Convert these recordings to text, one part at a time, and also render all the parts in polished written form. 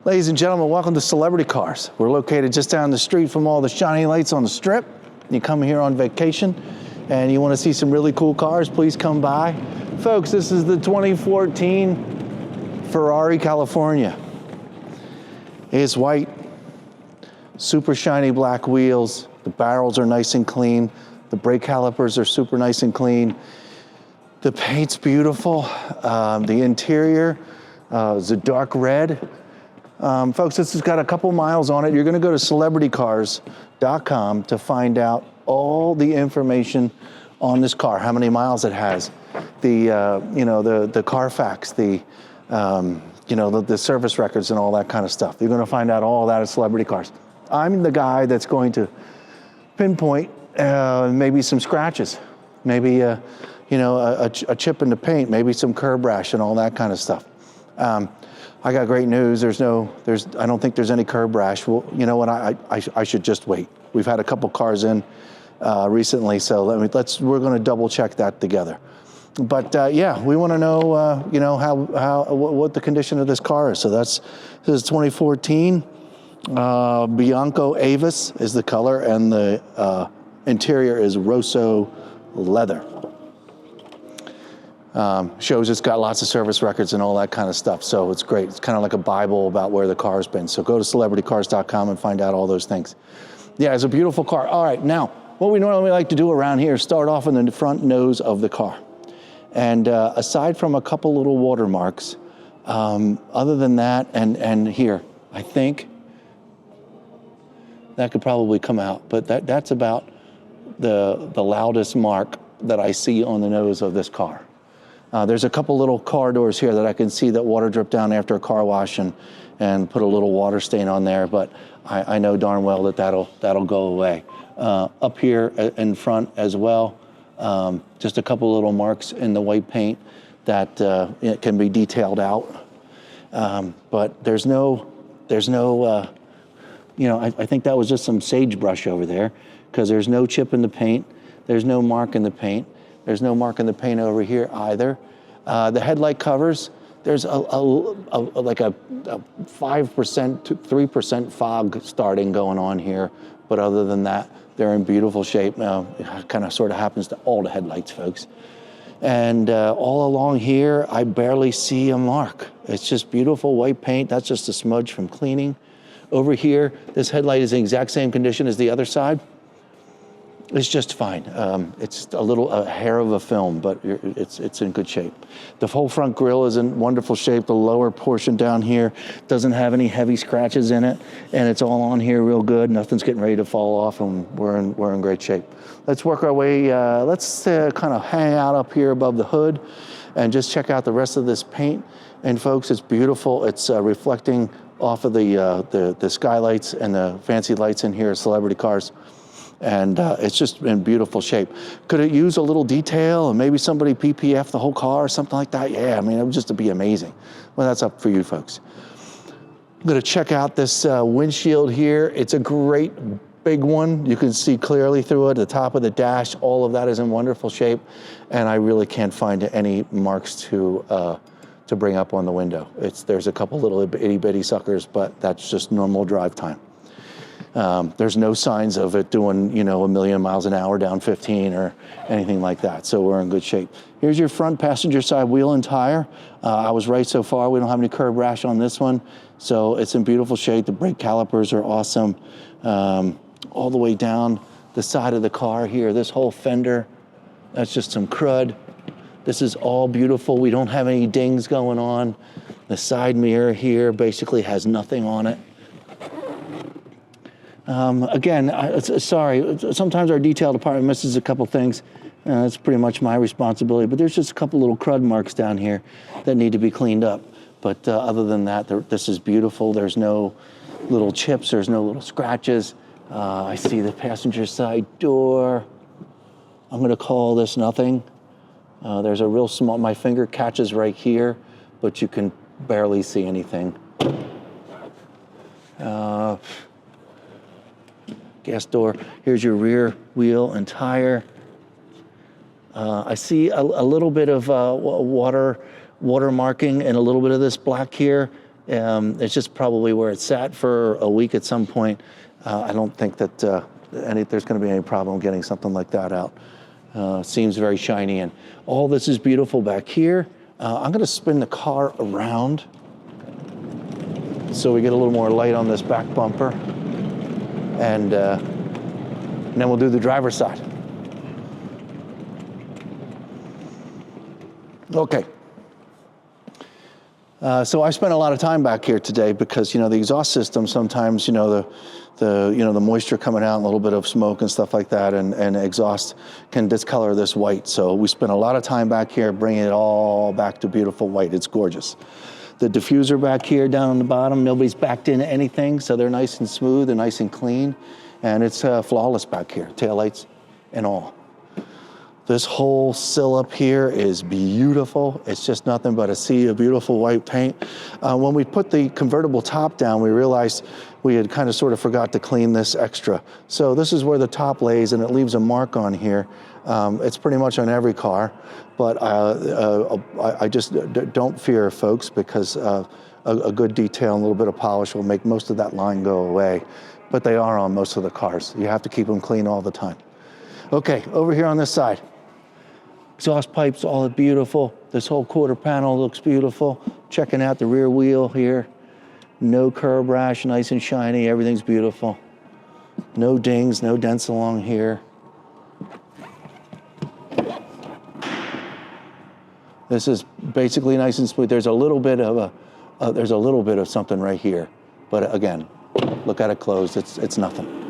Ladies and gentlemen, welcome to Celebrity Cars. We're located just down the street from all the shiny lights on the strip. You come here on vacation and you want to see some really cool cars, please come by. Folks, this is the 2014 Ferrari California. It's white, super shiny black wheels. The barrels are nice and clean. The brake calipers are super nice and clean. The paint's beautiful. The interior is a dark red. Folks, this has got a couple miles on it. You're gonna go to celebritycars.com to find out all the information on this car, how many miles it has, the Carfax, the service records and all that kind of stuff. You're gonna find out all that at Celebrity Cars. I'm the guy that's going to pinpoint maybe some scratches, maybe a chip in the paint, maybe some curb rash and all that kind of stuff. I got great news. I don't think there's any curb rash. Well, you know what? I should just wait. We've had a couple cars in recently, so we're going to double check that together. But yeah, we want to know, what the condition of this car is. So this is 2014 Bianco Avis is the color, and the interior is Rosso leather. Shows it's got lots of service records and all that kind of stuff, so it's great. It's kind of like a Bible about where the car's been. So go to celebritycars.com and find out all those things. Yeah, it's a beautiful car. All right, now, what we normally like to do around here is start off in the front nose of the car. And aside from a couple little watermarks, other than that, and here, I think that could probably come out, but that's about the loudest mark that I see on the nose of this car. There's a couple little car doors here that I can see that water dripped down after a car wash and put a little water stain on there, but I know darn well that'll go away. Up here in front as well, just a couple little marks in the white paint that it can be detailed out. But there's no, I think that was just some sagebrush over there, because there's no chip in the paint, there's no mark in the paint. There's no mark in the paint over here either. The headlight covers, there's like a 5% to 3% fog starting going on here. But other than that, they're in beautiful shape. Now, it kind of sort of happens to all the headlights, folks. And all along here, I barely see a mark. It's just beautiful white paint. That's just a smudge from cleaning. Over here, this headlight is in the exact same condition as the other side. It's just fine. It's a hair of a film, but it's in good shape. The whole front grille is in wonderful shape. The lower portion down here doesn't have any heavy scratches in it, and it's all on here real good. Nothing's getting ready to fall off, and we're in great shape. Let's work our way. Let's kind of hang out up here above the hood, and just check out the rest of this paint. And folks, it's beautiful. It's reflecting off of the skylights and the fancy lights in here at Celebrity Cars. And it's just in beautiful shape. Could it use a little detail and maybe somebody PPF the whole car or something like that? Yeah, I mean, it would just be amazing. Well, that's up for you folks. I'm gonna check out this windshield here. It's a great big one. You can see clearly through it, the top of the dash, all of that is in wonderful shape. And I really can't find any marks to bring up on the window. There's a couple little itty bitty suckers, but that's just normal drive time. There's no signs of it doing, a million miles an hour down 15 or anything like that. So we're in good shape. Here's your front passenger side wheel and tire. I was right so far. We don't have any curb rash on this one. So it's in beautiful shape. The brake calipers are awesome. All the way down the side of the car here, this whole fender, that's just some crud. This is all beautiful. We don't have any dings going on. The side mirror here basically has nothing on it. Again, sorry, sometimes our detail department misses a couple things. That's pretty much my responsibility, but there's just a couple little crud marks down here that need to be cleaned up. But other than that, this is beautiful. There's no little chips, there's no little scratches. I see the passenger side door. I'm gonna call this nothing. There's a real small, my finger catches right here, but you can barely see anything. Gas door. Here's your rear wheel and tire. I see a little bit of water marking and a little bit of this black here. It's just probably where it sat for a week at some point. I don't think that there's going to be any problem getting something like that out. Seems very shiny, and all this is beautiful back here. I'm going to spin the car around so we get a little more light on this back bumper, and then we'll do the driver's side. Okay. So I spent a lot of time back here today because, the exhaust system sometimes, the moisture coming out, and a little bit of smoke and stuff like that, and exhaust can discolor this white. So we spent a lot of time back here bringing it all back to beautiful white. It's gorgeous. The diffuser back here down on the bottom, nobody's backed into anything, so they're nice and smooth and nice and clean, and it's flawless back here, taillights and all. This whole sill up here is beautiful. It's just nothing but a sea of beautiful white paint. When we put the convertible top down, we realized we had kind of sort of forgot to clean this extra. So this is where the top lays, and it leaves a mark on here. It's pretty much on every car, but I just don't fear, folks, because a good detail and a little bit of polish will make most of that line go away. But they are on most of the cars. You have to keep them clean all the time. Okay, over here on this side. Exhaust pipes, all beautiful. This whole quarter panel looks beautiful. Checking out the rear wheel here. No curb rash, nice and shiny, everything's beautiful. No dings, no dents along here. This is basically nice and smooth. There's a little bit of something right here, but again, look at it closed. It's nothing.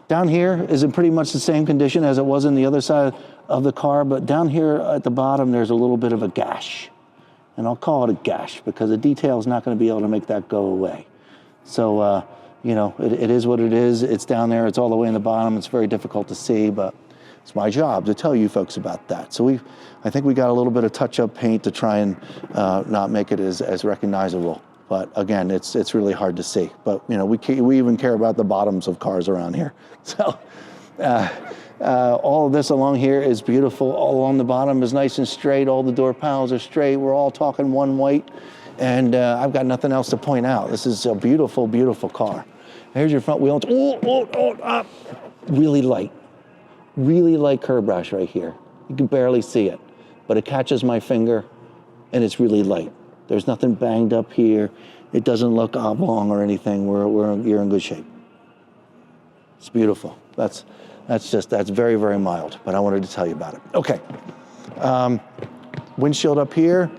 Down here is in pretty much the same condition as it was in the other side of the car, but down here at the bottom, there's a little bit of a gash. And I'll call it a gash because the detail is not going to be able to make that go away. So, it is what it is. It's down there. It's all the way in the bottom. It's very difficult to see, but it's my job to tell you folks about that. So I think we got a little bit of touch-up paint to try and not make it as recognizable. But again, it's really hard to see. But we even care about the bottoms of cars around here. So all of this along here is beautiful. All along the bottom is nice and straight. All the door panels are straight. We're all talking one white, and I've got nothing else to point out. This is a beautiful, beautiful car. Here's your front wheel. Really light curb rash right here. You can barely see it, but it catches my finger, and it's really light. There's nothing banged up here. It doesn't look oblong or anything. You're in good shape. It's beautiful. That's very, very mild, but I wanted to tell you about it. Okay. Windshield up here.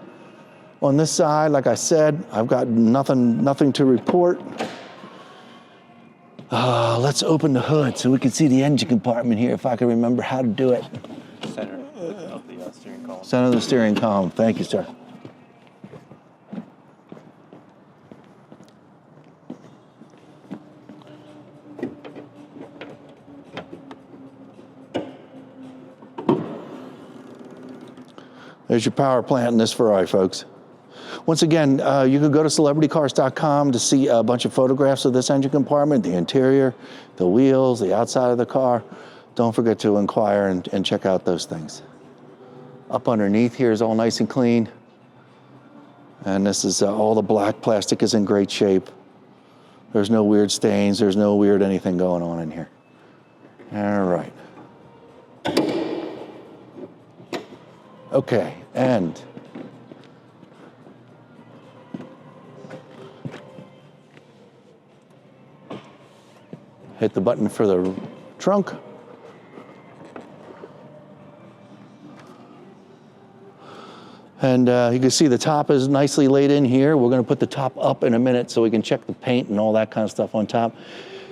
On this side, like I said, I've got nothing to report. Let's open the hood so we can see the engine compartment here, if I can remember how to do it. Center of the steering column. Center of the steering column. Thank you, sir. There's your power plant in this Ferrari, folks. Once again, you can go to celebritycars.com to see a bunch of photographs of this engine compartment, the interior, the wheels, the outside of the car. Don't forget to inquire and check out those things. Up underneath here is all nice and clean. And this is all the black plastic is in great shape. There's no weird stains. There's no weird anything going on in here. All right. Okay, and hit the button for the trunk. And you can see the top is nicely laid in here. We're going to put the top up in a minute so we can check the paint and all that kind of stuff on top.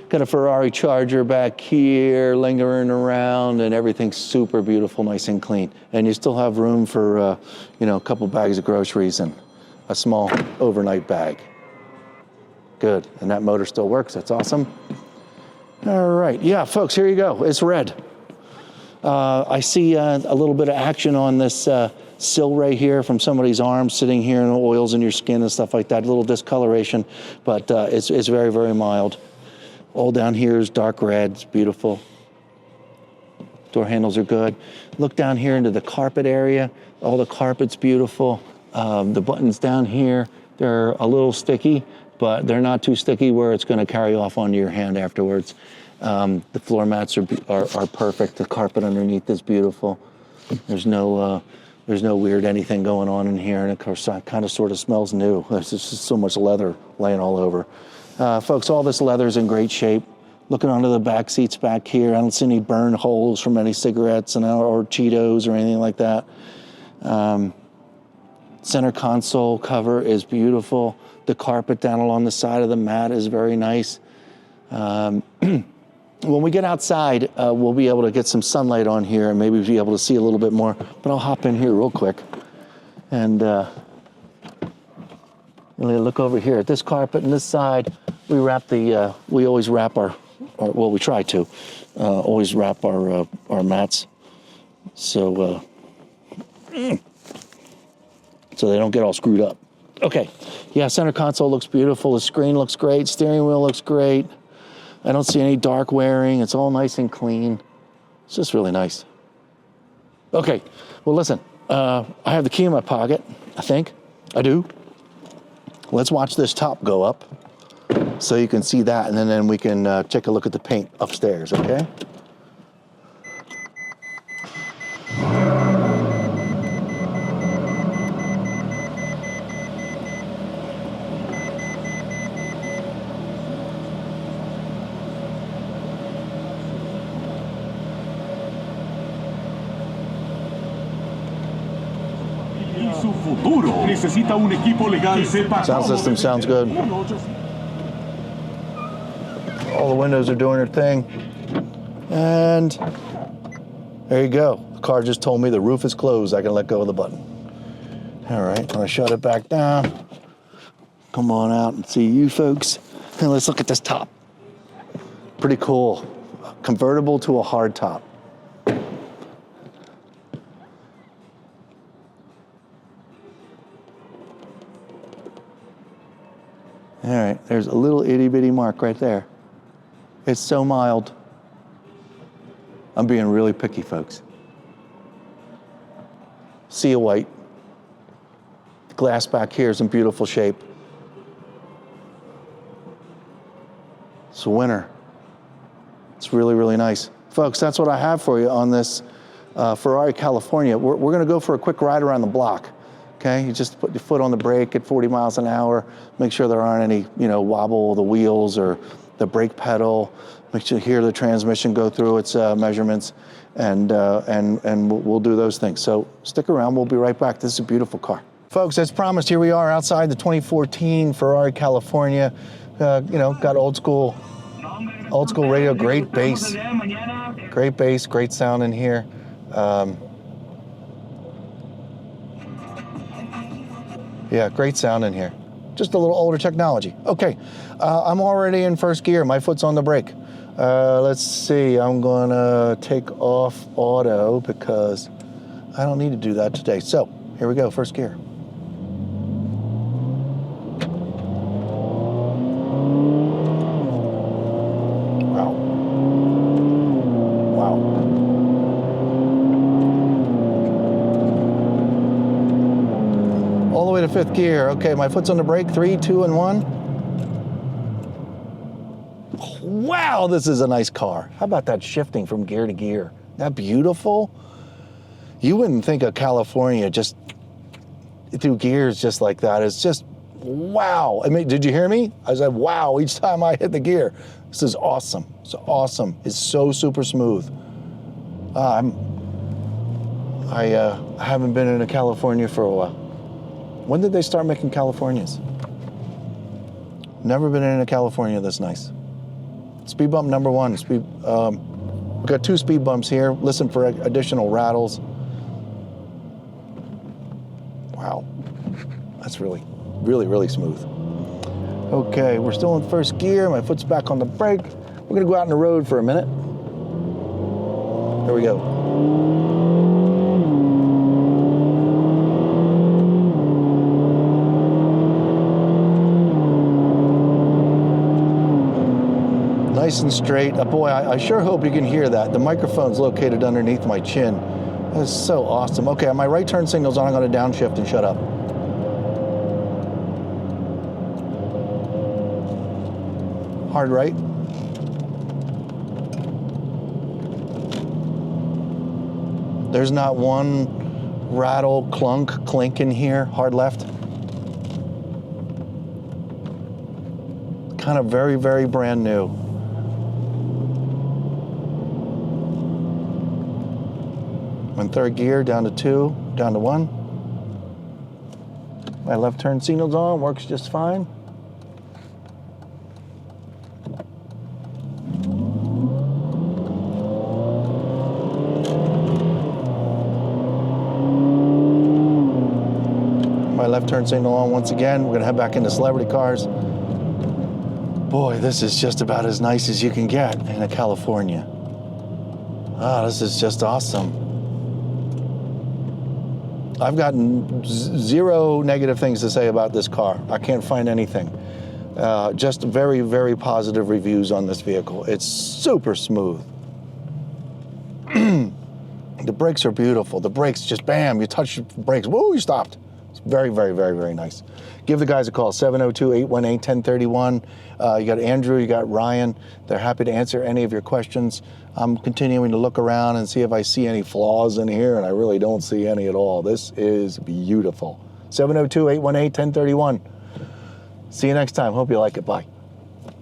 Got a Ferrari Charger back here, lingering around, and everything's super beautiful, nice and clean. And you still have room for, a couple bags of groceries and a small overnight bag. Good, and that motor still works, that's awesome. All right, yeah, folks, here you go, it's red. I see a little bit of action on this sill right here from somebody's arm sitting here, and oils in your skin and stuff like that, a little discoloration, but it's very, very mild. All down here is dark red, it's beautiful. Door handles are good. Look down here into the carpet area. All the carpet's beautiful. The buttons down here, They're a little sticky, but they're not too sticky where it's going to carry off onto your hand afterwards. The floor mats are perfect. The carpet underneath is beautiful. There's no weird anything going on in here, and of course, it kind of sort of smells new. There's just so much leather laying all over. Folks, all this leather's in great shape. Looking onto the back seats back here, I don't see any burn holes from any cigarettes or Cheetos or anything like that. Center console cover is beautiful. The carpet down along the side of the mat is very nice. When we get outside, we'll be able to get some sunlight on here and maybe be able to see a little bit more. But I'll hop in here real quick and look over here at this carpet and this side. We always wrap we try to always wrap our mats so they don't get all screwed up. Okay, yeah, center console looks beautiful. The screen looks great. Steering wheel looks great. I don't see any dark wearing. It's all nice and clean. It's just really nice. Okay, well, listen, I have the key in my pocket, I think. I do. Let's watch this top go up so you can see that, and then we can take a look at the paint upstairs, okay? Su futuro necesita un equipo legal sepa Sound system sounds good. All the windows are doing their thing. And there you go. The car just told me the roof is closed. I can let go of the button. All right, I'm gonna shut it back down. Come on out and see you folks. And let's look at this top. Pretty cool. Convertible to a hard top. All right, there's a little itty bitty mark right there. It's so mild. I'm being really picky, folks. Sea of white. The glass back here is in beautiful shape. It's winter. It's really, really nice. Folks, that's what I have for you on this Ferrari California. We're gonna go for a quick ride around the block. Okay, you just put your foot on the brake at 40 miles an hour. Make sure there aren't any, wobble of the wheels or the brake pedal. Make sure you hear the transmission go through its measurements, and we'll do those things. So stick around. We'll be right back. This is a beautiful car, folks. As promised, here we are outside the 2014 Ferrari California. Got old school radio. Great bass, great sound in here. Yeah, great sound in here. Just a little older technology. Okay, I'm already in first gear. My foot's on the brake. Let's see, I'm gonna take off auto because I don't need to do that today. So, here we go, first gear. To fifth gear. Okay, my foot's on the brake. 3, 2, and 1. Wow, this is a nice car. How about that shifting from gear to gear? Isn't that beautiful? You wouldn't think of California just through gears just like that. It's just wow. I mean, did you hear me? I said wow each time I hit the gear. This is awesome. It's awesome. It's so super smooth. I haven't been in California for a while. When did they start making Californias? Never been in a California this nice. Speed bump number 1. We've got 2 speed bumps here. Listen for additional rattles. Wow, that's really, really, really smooth. Okay, we're still in first gear. My foot's back on the brake. We're gonna go out on the road for a minute. Here we go. Nice and straight. Boy, I sure hope you can hear that. The microphone's located underneath my chin. That's so awesome. Okay, my right turn signal's on. I'm going to downshift and shut up. Hard right. There's not one rattle, clunk, clink in here. Hard left. Kind of very, very brand new. In third gear, down to 2, down to 1. My left turn signal's on, works just fine. My left turn signal on once again. We're gonna head back into celebrity cars. Boy, this is just about as nice as you can get in California. Ah, this is just awesome. I've gotten zero negative things to say about this car. I can't find anything. Just very, very positive reviews on this vehicle. It's super smooth. The brakes are beautiful. The brakes just bam, you touch the brakes, whoa, you stopped. It's very, very, very, very nice. Give the guys a call, 702-818-1031. You got Andrew, you got Ryan. They're happy to answer any of your questions. I'm continuing to look around and see if I see any flaws in here, and I really don't see any at all. This is beautiful. 702-818-1031. See you next time. Hope you like it. Bye.